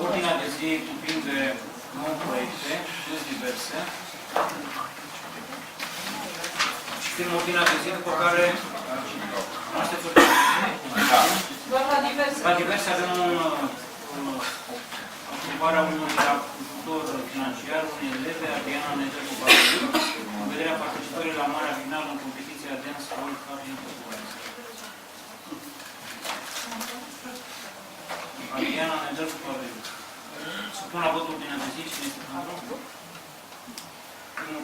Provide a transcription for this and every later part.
Ordinea de zi cuprinde 9 proiecte, plus diverse. Citim ordinea de zi, după care cunoașteți ordinea de zi? La diverse avem aprobarea unui ajutor financiar, unei eleve, Adriana Nedel cu Bacău, în vederea participării la marea finală în competiția Dance World Cup din Portugalia. Adriana Nedel cu Bacău. Supun la vot ordinea de zi. Cine este pentru? Primul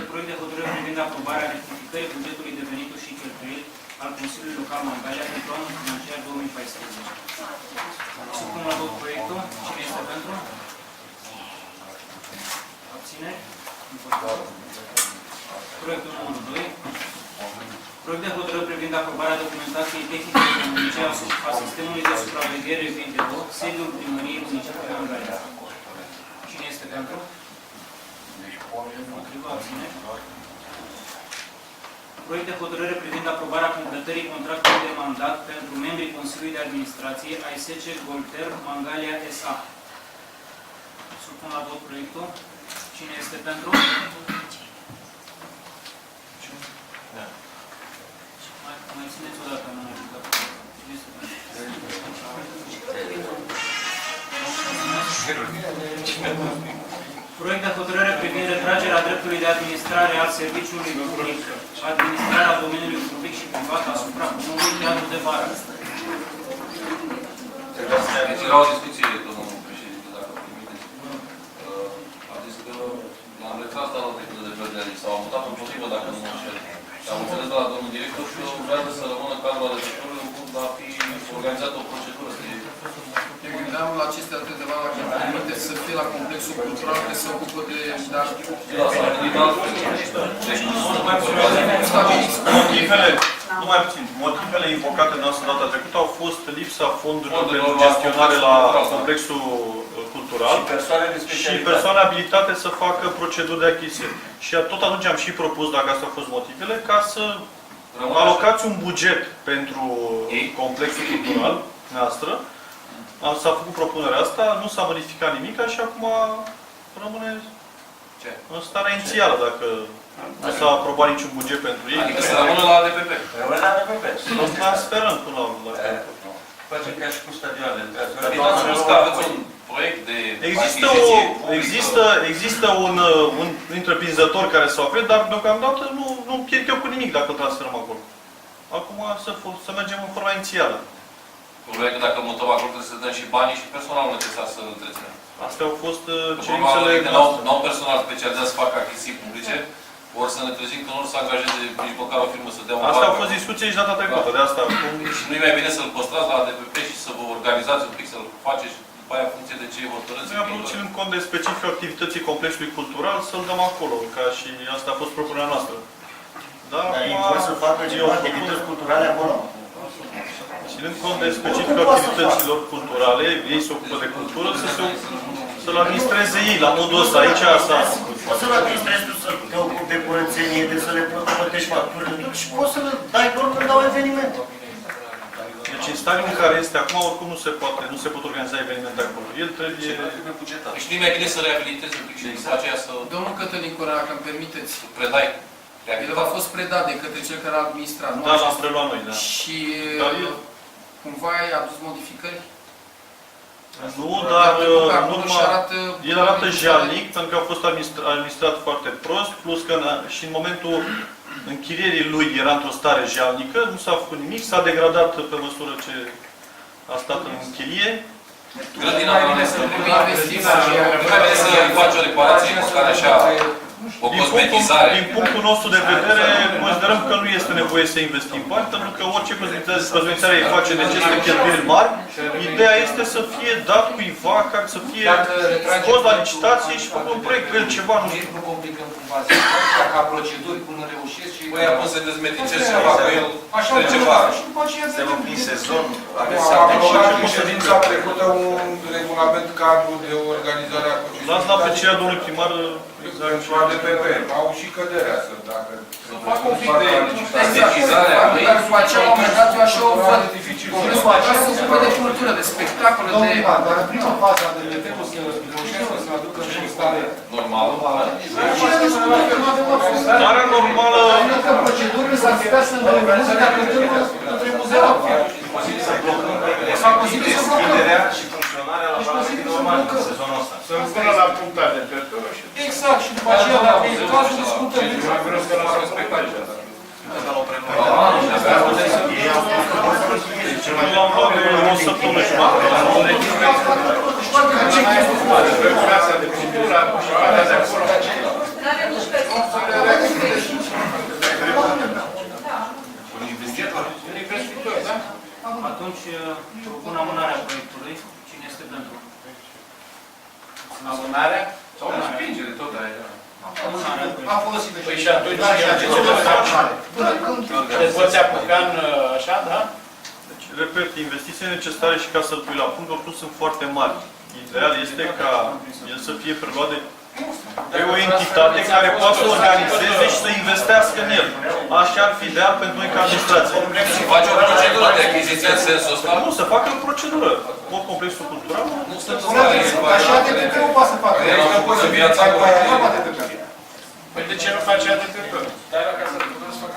proiect de hotărâre privind aprobarea rectificării bugetului de venituri și cheltuieli al Consiliului Local Mangalia pentru anul financiar 2014. Supun la vot proiectul. Cine este pentru? Abțineri? Proiectul numărul 2. Proiect de hotărâre privind aprobarea documentației tehnice-economice a sistemului de supraveghere video, sediul primăriei municipiului Mangalia. Cine este pentru? Împotriva, abțineri? Proiect de hotărâre privind aprobarea completării contractului de mandat pentru membrii Consiliului de Administrație ai SC Golter Mangalia S.A. Supun la vot proiectul. Cine este pentru? Mai țineți o dată, nu ajută. Cine este pentru? Proiect de hotărâre privind retragerea dreptului de administrare al serviciului public, administrarea domeniului public și privat asupra Comunului Teatru de Vară. Era o discuție, domnul președinte, dacă permiteți. A zis că l-am retras data trecută de pe sau am mutat împotrivă, dacă nu mă înșel. Și am înțeles de la domnul director că vrea să rămână cadrul alegătorilor în curs de a fi organizată o procedură. Ne gândeam la aceste altundeva, dacă îmi permite, să fie la complexul cultural, că se ocupă de articol. Da, s-a gândit altfel. Deci nu mai motivele, nu mai puțin, motivele invocate în noastră data trecută au fost lipsa fondurilor pentru gestionare la complexul cultural și persoane abilitate să facă proceduri de achiziție. Și tot atunci am și propus, dacă astea au fost motivele, ca să alocați un buget pentru complexul cultural noastră. S-a făcut propunerea asta, nu s-a modificat nimic și acum rămâne în starea inițială, dacă nu s-a aprobat niciun buget pentru ei. Adică să rămână la ADPP. Rămâne la ADPP. Să transferăm până la urmă. Facem ca și cu stadioanele. Adică ați spus că aveți un proiect de Există un întreprinzător care s-a oferit, dar deocamdată nu pierd eu cu nimic dacă îl transferăm acolo. Acum să mergem în forma inițială. Problema că dacă mutăm acolo trebuie să dăm și banii și personalul necesar să îl întreținem. Astea au fost cerințele noastre. Nu au personal specializat să facă achiziții publice, ori să ne trezim că nu să angajeze nici măcar o firmă să dea un Astea au fost discuții și data trecută, de asta. Și nu-i mai bine să-l păstrați la ADPP și să vă organizați un pic, să-l faceți după aia în funcție de ce hotărâți. Noi am vrut, ținând cont de specificul activității complexului cultural, să-l dăm acolo, ca și asta a fost propunerea noastră. Dar ei vor să facă ceva activități culturale acolo? Ținând cont de specificul activităților culturale, ei se ocupă de cultură, să-l administreze ei, la modul ăsta, aici asta. Poți să-l administrezi tu, să te ocupi de curățenie, de să le plătești facturile și poți să-l dai doar când dau evenimente. Deci în stadiul în care este acum, oricum nu se pot organiza evenimente acolo. El trebuie... Deci nu-i mai bine să reabilitezi un pic și după aceea să... Domnul Cătălin Correa, dacă îmi permiteți. Predai. El a fost predat de către cel care a administrat, nu? Da, l-am preluat noi, da. Și Dar el- cumva ai adus modificări? Nu, dar acolo nu și arată... el arată jalnic, pentru că a fost administrat foarte prost, plus că și în momentul închirierii lui era într-o stare jalnică, nu s-a făcut nimic, s-a degradat pe măsură ce a stat în închirie. Grădina trebuie să îi faci o reparație măcar așa, o cosmetizare. Din punctul nostru de vedere, considerăm că nu este nevoie să investim bani, pentru că orice cosmetizare îi face necesită cheltuieli mari. Ideea este să fie dat cuiva care să fie scos la licitație și făcut un proiect cu el ceva, nu știu. Nu complicăm cumva situația, ca proceduri până reușesc și... Păi apoi să dezmeticezi ceva cu el, trece vara. Se va plin sezon. Am aprobat în ședința trecută un regulament cadru de organizare a procesului. Las la pe ceea, domnul primar, exact. Pentru ADPP. Au și căderea să dacă... Să fac un pic de stetizare, dar după aceea, la un moment dat, eu așa o văd. Congresul aceea se ocupă de cultură, de spectacole, de... Dar în prima fază a DPP-ul să reușească să aducă în stare Normal. Starea normală, procedurile s-ar putea să îndeplinească către muzeul. Deschiderea și funcționarea la parametrii normali în sezonul ăsta. Să rămână la punctare de teritoriu și... Exact, și după aceea, dacă e cazul, discutăm. Mai vreau să la spectacol. nu l-am luat de o săptămână și jumătate. Casa de cultură, și alea de acolo. N-are nici pe Un investitor, da? Atunci propun amânarea proiectului. Cine este pentru? Amânarea? Sau o respingere, tot aia. Amânarea proiectului. Am folosit de Păi și atunci, te poți apuca în așa, da? Deci, repet, investițiile necesare și ca să-l pui la punct, oricum sunt foarte mari. Ideal este ca el să fie preluat de o entitate care poate să organizeze și să investească în el. Așa ar fi ideal pentru noi ca administrație. Și faci o procedură de achiziție în sensul ăsta? Nu, să facă o procedură. Ori complexul cultural, Nu stăm să facă. Așa DPP-ul poate să facă. Să viața Păi de ce nu faci ADPP-ul?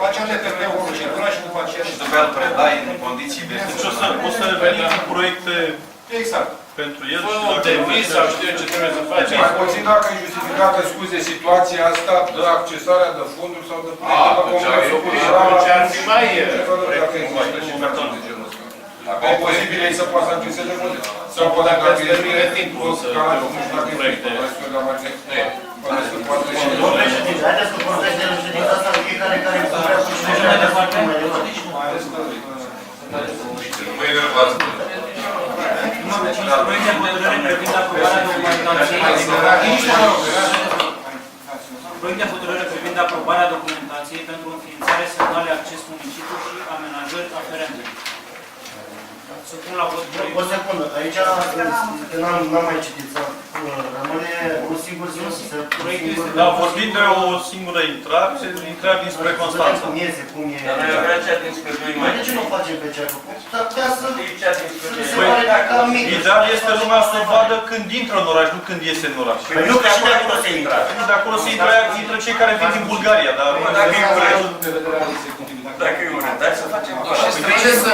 Face DPP-ul procedura și după aceea... Și după el predai în condiții de... deci o să venim cu proiecte Exact. pentru el. Fă un devis sau știu eu ce trebuie să faci. Mai puțin dacă e justificată, scuze, situația asta de accesarea de fonduri sau de proiecte la Congresul Cultural. Ce ar fi mai... Dacă există și metode de genul ăsta. Dacă e posibil, ei să poată să acceseze multe. Sau poate Dacă dacă îți e termine timpul să nu știu dacă e Congresul de la Margine. Poate să poată și... Domnule președinte, haideți să protejăm ședința asta fiecare care vrea să știe mai departe. Mâine v-ați Proiect de hotărâre privind aprobarea documentației. Proiect de hotărâre privind aprobarea documentației pentru înființare, semnale, acces municipiu și amenajări aferente. Să pun la vot O proiectul. secundă, aici, că n-am mai citit, rămâne un singur zi. Da, vorbim de o singură intrare dinspre Constanța. Cum iese, cum e... Dar noi vrea cea dinspre 2 mai. De ce nu facem pe cea? Dar putea să Cea dinspre se pare de ca mic. Ideal este lumea să vadă când intră în oraș, nu când iese în oraș. Păi nu, că și de acolo se intră. Nu, de acolo se intră cei care vin din Bulgaria, dar... Dacă e urât. Dacă e urât, hai să facem. Haideți să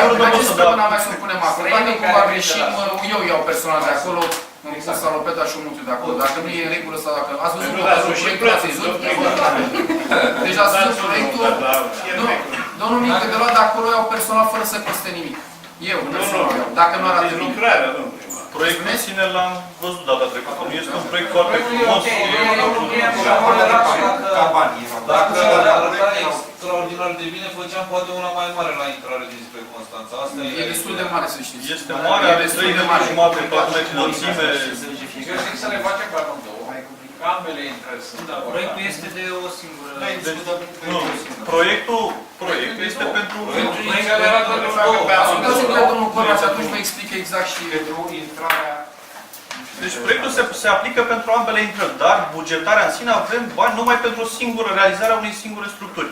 mâna mai să o punem acolo. Dacă cumva greșim, eu iau personal de acolo, îmi pun salopeta și o mutiu de acolo. Dacă nu e în regulă sau dacă... Ați văzut proiectul, ați văzut? Deci ați văzut proiectul? Domnul Mică, de luat de acolo iau personal fără să coste nimic. Eu, personal iau. Dacă nu arată nimic. Lucrarea, domnule. Proiectul în sine l-am văzut data trecută. Nu este un proiect foarte frumos. Dacă arăta extraordinar de bine, făceam poate una mai mare la intrare dinspre Constanța. Asta E destul de mare, să știți. Este mare, are 3 de mare jumate, 4 metri înălțime. Eu zic să le facem pe amândouă. Ambele intrări sunt acolo. Proiectul este de o singură... Nu, proiectul este pentru... Proiectul era doar de două. Ascultați-l pe domnul Corna și atunci vă explică exact și... Pentru intrarea... Deci proiectul se aplică pentru ambele intrări, dar bugetarea în sine avem bani numai pentru o singură realizarea unei singure structuri.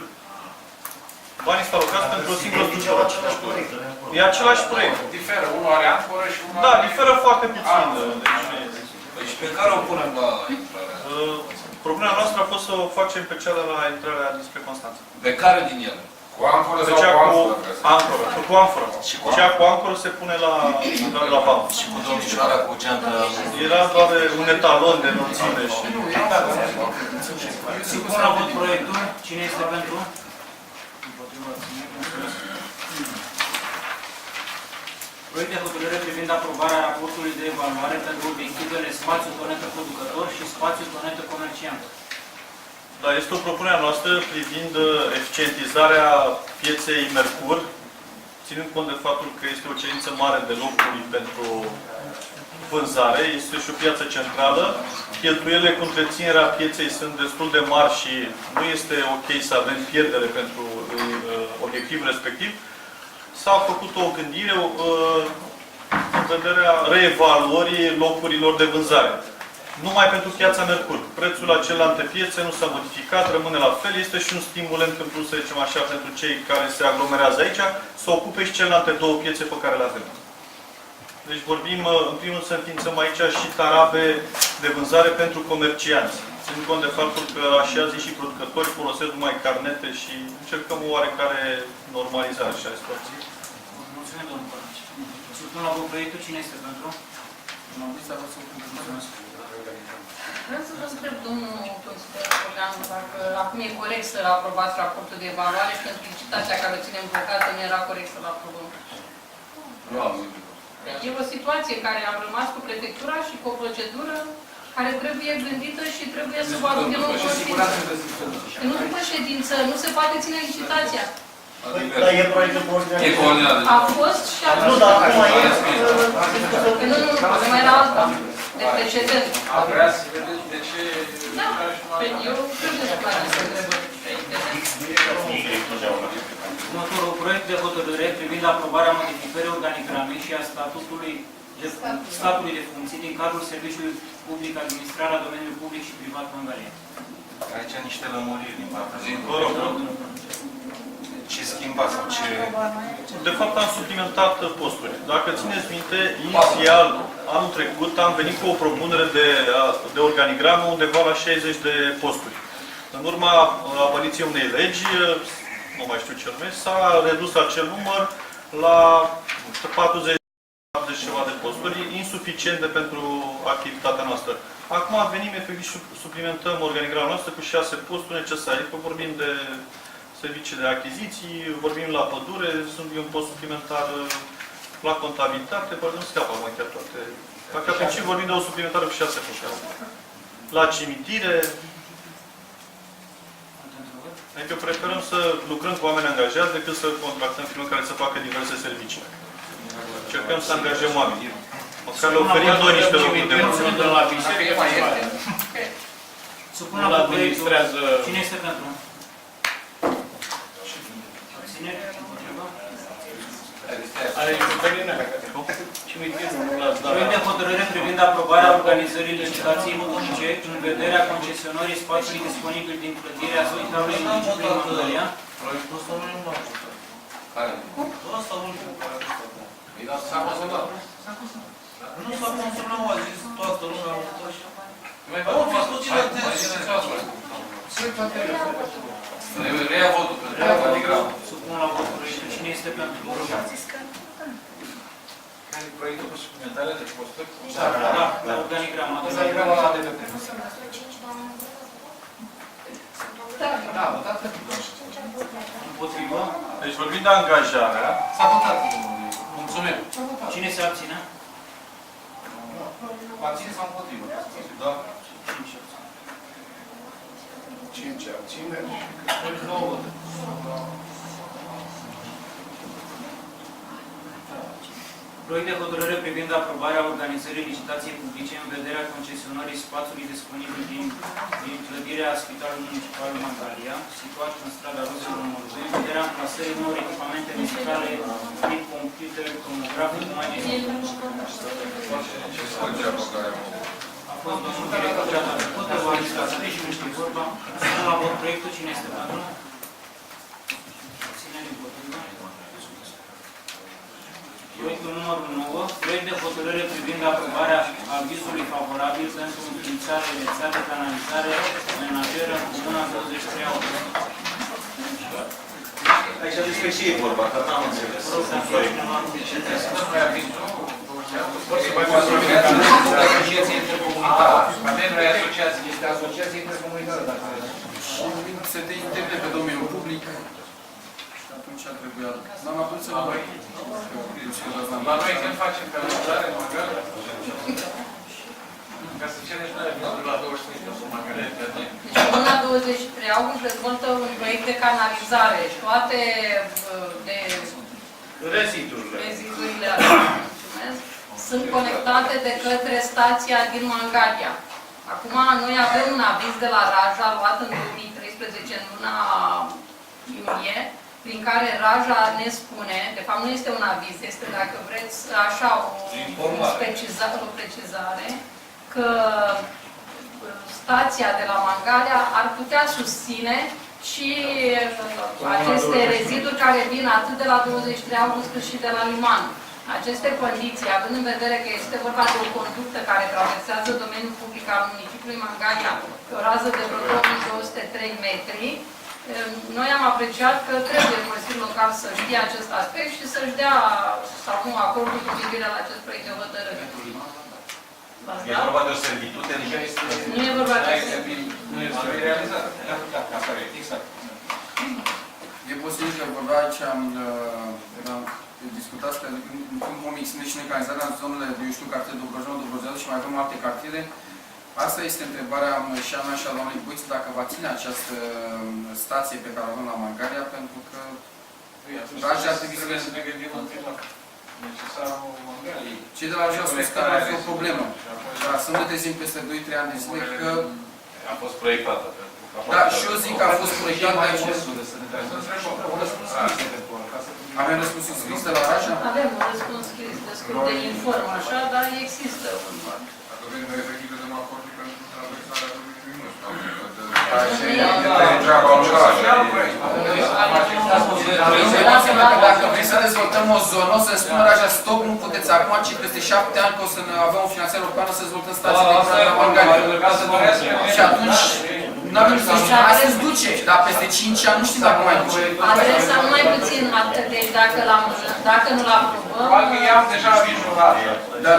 Banii sunt alocați pentru o singură structură. E același proiect. Diferă, unul are ancoră și unul Da, are... diferă foarte puțin. Păi și pe care o punem la intrare? Propunerea noastră a fost să o facem pe cea de la intrarea dinspre Constanța. Pe care din ele? Cu amforă Pe sau cea cu cu amforă? ancoră. Cu ancoră. Cea cu ancoră se pune la vamă. Și cu domnișoara cu geantă. Era doar un etalon de înălțime și... Supun la vot proiectul. Cine este pentru? Împotriva abțineri. Mulțumesc. Proiect de hotărâre privind aprobarea raportului de evaluare pentru obiectivele spațiu tonetă producător și spațiu tonetă comerciant. Da, este o propunere a noastră privind eficientizarea pieței Mercur, ținând cont de faptul că este o cerință mare de locuri pentru vânzare, este și o piață centrală, cheltuielile cu întreținerea pieței sunt destul de mari și nu este ok să avem pierdere pentru obiectivul respectiv. S-a făcut o gândire în vederea reevaluării locurilor de vânzare. Numai pentru piața Mercur. Prețul acela ante piețe nu s-a modificat, rămâne la fel. Este și un stimulent pentru, să zicem așa, pentru cei care se aglomerează aici, să ocupe și celelalte două piețe pe care le avem. Deci vorbim, în primul rând, să înființăm aici și tarabe de vânzare pentru comercianți. Ținând cont de faptul că, așa zi și producători, folosesc numai carnete și încercăm o oarecare normalizare și a situației. Mulțumim, domnul Părnici. Supun la vot proiectul. Cine este pentru? Mulțumesc. Vreau să vă întreb, domnul consilier Organ, dacă acum e corect să aprobați raportul de evaluare și pentru licitația care o ținem blocată, nu era corect să-l aprobăm. Nu am zis. E o situație în care am rămas cu prefectura și cu o procedură care trebuie gândită și trebuie să vă aducem în conștiință. Nu după ședință, nu se poate ține licitația. Dar e proiectul cu ordinea de zi. A fost și a Nu, dar acum e... Nu, problema era alta, de precedent. A vrea să vedeți de ce... Da, eu cred că se poate să întrebă. Următorul proiect de hotărâre privind aprobarea modificării organigramei și a statului de funcții din cadrul Serviciului Public Administrat la domeniul public și privat Mangalia. Aici niște lămuriri din partea zi. Vă rog. Ce schimba sau ce... De fapt, am suplimentat posturi. Dacă țineți minte, inițial, anul trecut, am venit cu o propunere de organigramă undeva la 60 de posturi. În urma apariției unei legi, nu mai știu ce nume, s-a redus acel număr la 40 ceva de posturi, insuficiente pentru activitatea noastră. Acum venim efectiv și suplimentăm organigrama noastră cu 6 posturi necesare. Că vorbim de servicii de achiziții, vorbim la pădure, sunt un post suplimentar la contabilitate, poate nu scapă mai chiar toate. Dacă pe ce vorbim de o suplimentară cu 6 posturi. La cimitire. Adică preferăm să lucrăm cu oameni angajați decât să contractăm firme care să facă diverse servicii. Încercăm să angajăm oameni. Măcar le oferim noi niște locuri de muncă. Supun la vot proiectul. Cine este pentru? Abțineri? Împotriva? Proiect de hotărâre privind aprobarea organizării licitației publice în vederea concesionării spațiului disponibil din clădirea Spitalului Municipiului Mangalia. Proiectul ăsta nu e un nou. Care? Ăsta nu e un nou. S-a consemnat. Nu s-a consemnat, a zis toată lumea. Nu, fiți puțin atenți. Reia votul pentru organigramă. Supun la vot proiectul. Cine este pentru? Proiectul cu suplimentare de posturi? Da, la organigrama. Organigrama la ADVP. Da, votat pe Împotriva? Deci vorbim de angajarea. S-a votat. Mulțumim. Cine se abține? Abține sau împotrivă? Da. 5 abține. 9. Proiect de hotărâre privind aprobarea organizării licitației publice în vederea concesionării spațiului disponibil din clădirea Spitalului Municipal Mangalia, situat în strada Rozelor numărul 2, în vederea amplasării unor echipamente medicale prin computer tomograf în mai A fost domnul director de la trecută, v-a zis la să și nu știu vorba. Să la vot proiectul, cine este pentru? Ține-ne împotriva. Proiectul numărul 9, proiect de hotărâre privind aprobarea avizului favorabil pentru înființarea rețea de canalizare menajeră în Comuna 23 August. Aici despre ce e vorba, că n-am înțeles. Este asociație intercomunitară, dacă Se intervine pe domeniul public și atunci ar trebui doamna Pulță, la noi când facem canalizare, măcar, ca să cereți noi la 23 de măcar. Comuna 23 August dezvoltă un proiect de canalizare și toate de rezidurile sunt conectate de către stația din Mangalia. Acum noi avem un aviz de la Raja luat în 2013 în luna iunie, prin care Raja ne spune, de fapt nu este un aviz, este, dacă vreți, așa o precizare, că stația de la Mangalia ar putea susține și aceste reziduri care vin atât de la 23 August cât și de la Liman. Aceste condiții, având în vedere că este vorba de o conductă care traversează domeniul public al municipiului Mangalia pe o rază de vreo 2203 metri, noi am apreciat că trebuie Consiliul Local să știe acest aspect și să-și dea sau nu acordul cu privire la acest proiect de hotărâre. E vorba de o servitute? Nu e vorba de o servitute. Nu este realizată. Exact. E posibil că vorba aici discutați că în timp vom extinde și mecanizarea în zonele, eu știu, cartier Dobrogea, Dobrogea și mai avem alte cartiere. Asta este întrebarea și a mea și a doamnei Boiță, dacă va ține această stație pe care o avem la Mangalia, pentru că Raja ar trebui să ne gândim întâi la necesarul Mangaliei. cei de la Raja au spus că ar fi o problemă. Dar să nu ne trezim peste 2-3 ani de zile că... A fost proiectată. Da, și eu zic că a fost proiectată aici. Avem răspunsul scris de la Raja? Avem un răspuns scris destul de inform, așa, dar există un... Dacă vrei să dezvoltăm o zonă, o să spună Raja, stop, nu puteți acum, ci peste 7 ani că o să avem o finanțare europeană să dezvoltăm stații de curare la Mangalia. Și atunci, nu avem să știu, astăzi duce, dar peste 5 ani nu știm dacă mai duce. Adresa nu mai puțin atât, deci dacă nu-l aprobăm... Parcă i-am deja avizurat. Da,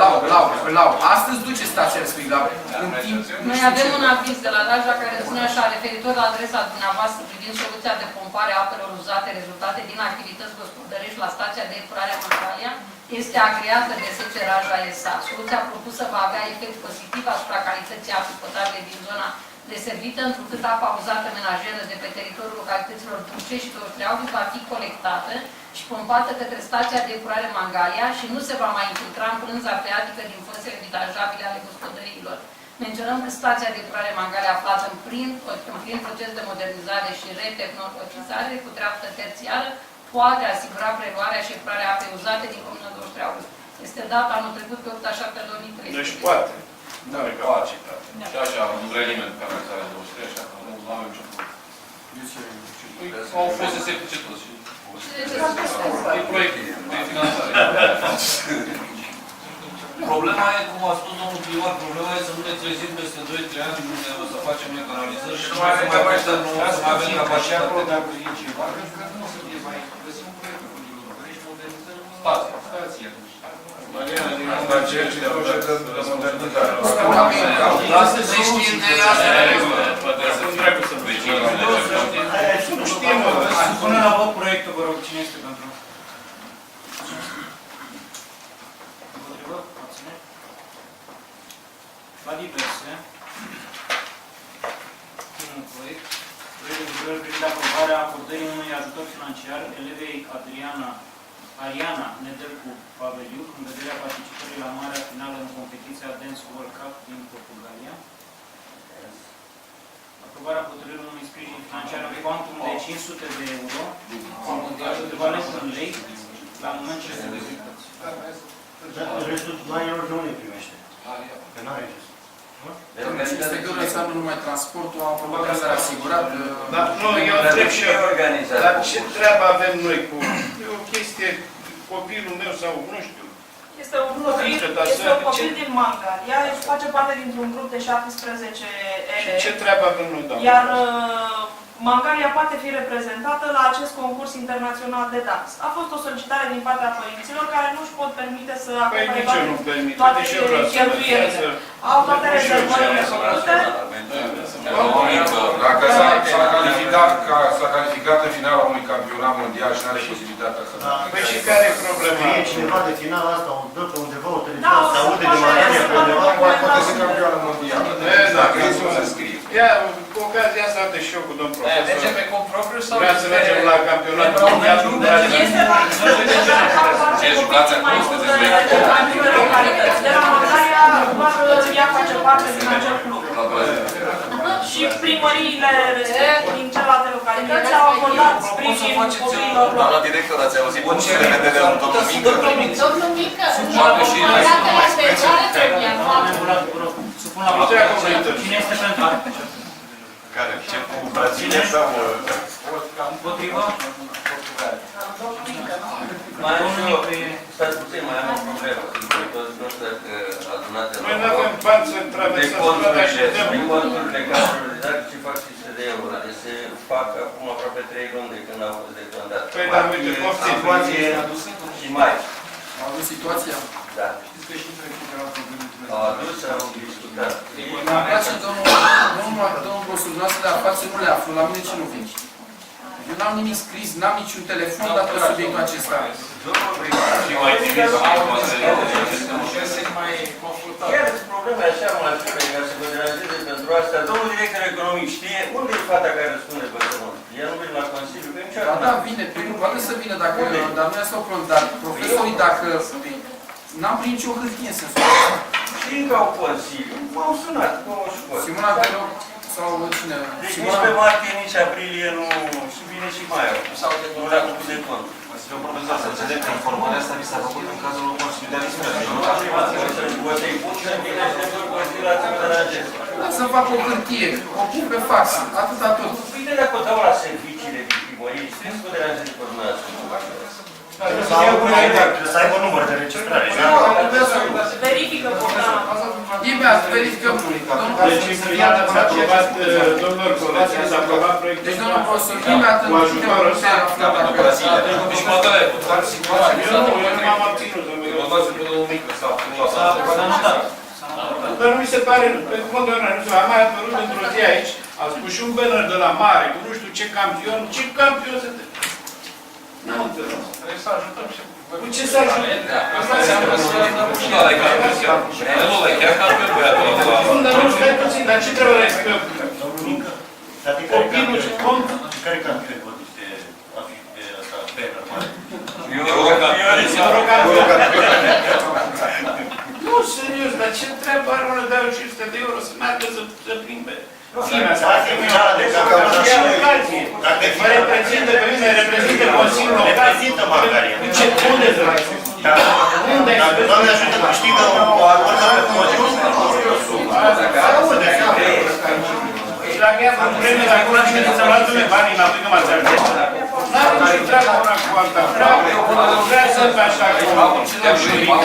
lau. Astăzi duce stația respectivă, în timp... Noi avem un aviz de la Raja care spune așa, referitor la adresa dumneavoastră privind soluția de pompare a apelor uzate rezultate din activități gospodărești la stația de epurare a Mangalia, este agreată de SC Raja S.A. Soluția propusă va avea efect pozitiv asupra calității apei potabile din zona deservită, întrucât apa uzată menajeră de pe teritoriul localităților Dulce și 23 August va fi colectată și pompată către stația de epurare Mangalia și nu se va mai infiltra în plânza freatică din fosele vitajabile ale gospodăriilor. Menționăm că stația de epurare Mangalia, aflată în plin proces de modernizare și retehnologizare cu treaptă terțiară, poate asigura preluarea și epurarea apei uzate din Comuna 23 August. Este data anul trecut pe 8/7/2013. Deci poate. Da, e capacitate. Și așa, un reliment care are 23, așa, nu avem ce făcut. Au fost să se duce toți. E proiectul de finanțare. Problema e, cum a spus domnul primar, problema e să nu ne trezim peste 2-3 ani unde o să facem noi canalizări și nu mai avem capacitate. Dacă e ceva, cred că nu o să fie mai găsim un proiect cu nici modernizăm stația. Mariana, din asta cerci de proiectă de modernizare. Lasă să știm de asta. Nu știm, Până la vot proiectul, vă rog, cine este pentru? Împotrivă? Abțineri? La diverse. Primul proiect. Proiect de hotărâre privind aprobarea acordării unui ajutor financiar elevei Ariana Nedelcu Paveliu în vederea participării la marea finală în competiția Dance World Cup din Portugalia. Aprobarea hotărârii unui sprijin financiar pe cuantum de 500 de euro, echivalent în lei, la moment ce se rezultați. Restul banilor de unde primește? Că n-are ce. Este că înseamnă numai transportul, am aprobat că s-a asigurat. Dar nu, eu întreb și eu. Dar ce treabă avem noi cu... E o chestie, copilul meu sau, nu știu, Este un copil din Mangalia, face parte dintr-un grup de 17 elevi. Ce treabă avem noi, doamnă? Iar Mangalia poate fi reprezentată la acest concurs internațional de dans. A fost o solicitare din partea părinților care nu își pot permite să acopere toate cheltuielile. Au toate rezervările făcute. Dacă s-a calificat în finala unui campionat mondial și nu are posibilitatea să... Păi și care e problema? E cineva de final asta, o dă pe undeva, o Da, telefonă, se aude de Mangalia pe undeva. Poate să campioană mondială. Dacă e să scrie. Ia, cu ocazia asta, dată și eu cu domn profesor. Mergem pe cont propriu sau... Vrea să mergem la campionatul mondial? Este la copiii mai mulți de anumite localități. De la Mangalia, doar ea face parte din acel club. Și primăriile din celelalte localități au acordat sprijin copiilor lor. Doamna director, ați auzit cum se vede de domnul Mică? Domnul Mică, datele speciale trebuie. Supun la vot. Cine este pentru? Care? Ce cu Brazilia sau... Împotriva? Mai am și eu, stați puțin, mai am o problemă. Toți nu știu dacă adunate la Noi nu avem bani să traversăm toată și de conturile cadrului, dar ce fac 600 de euro? Deci se fac acum aproape 3 luni de când au fost decontat. Păi, dar uite, poftim. Și mai. Au avut situația. Da. Au adus, au discutat. Îmi place, domnul Bosul, noastră de afaceri nu le aflu, la mine ce nu vin. Eu n-am nimic scris, n-am niciun telefon dat pe subiectul acesta. Și mai trimis mai confortabil. chiar sunt probleme așa majore ca să vă deranjeze pentru asta. Domnul director economic știe unde e fata care răspunde pe telefon? Ea nu vine la Consiliu, că niciodată. Da, vine, poate să vină, dacă, dar nu este o problemă, dar profesorii, dacă n-am primit nicio hârtie să spun. Știi că au Consiliu, m-au sunat, m-au școală. Simona Belo sau cine? Deci nici pe martie, nici aprilie nu... și vine și mai au. Sau de nu le-a făcut de cont. Domnul profesor, să înțeleg că informarea asta mi s-a făcut în cazul Consiliului de Administrație. Vă te-ai pus să vine și de Consiliul la țară de acest. Să fac o hârtie, o pun pe fax, atâta tot. Uite dacă o dau la serviciile de primărie, știți că o deranjeze pe dumneavoastră. Trebuie să aibă număr de registrare. Verifică programa. Imediat, verificăm. Deci, imediat ați aprobat, domnilor colegi, ați aprobat proiectul. Deci, domnul profesor, imediat în ajutorul ăsta, Deci mă dă eu nu m-am abținut, domnule. S-a notat. Dar nu mi se pare, pe cuvântul ăla, nu știu, a mai apărut într-o zi aici, a spus și un banner de la mare, cu nu știu ce campion să te... Nu înțeles. Trebuie să ajutăm și... Cu ce să ajutăm? Bun, dar nu stai puțin, dar ce trebuie respect? Copilul ce cont? Care campion vă duce a fi pe asta, banner mare? Nu, serios, dar ce treabă are unul dau 500 de euro să meargă să plimbe? Dacă e finala de campionat, Mă reprezintă pe mine, reprezintă Consiliul Local. reprezintă Mangalia. Ce unde să mai unde Dacă Doamne ajută că câștigă o armată pe podium, și dacă ea fac premie de acolo, și să luați lumea banii înapoi că m-ați ajuns. N-are nicio treabă una cu alta. Vrea să fie așa cu ușurică.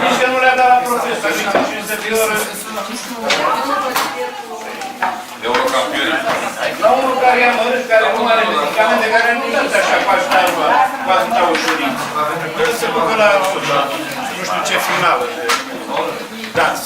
Nici că nu le-a dat la profesor, nici 500 de euro. Eurocampioni. La unul care ia mărâși, care nu are medicamente, care nu dați așa cu atâta ușurință. Se ducă la nu știu ce finală de dans.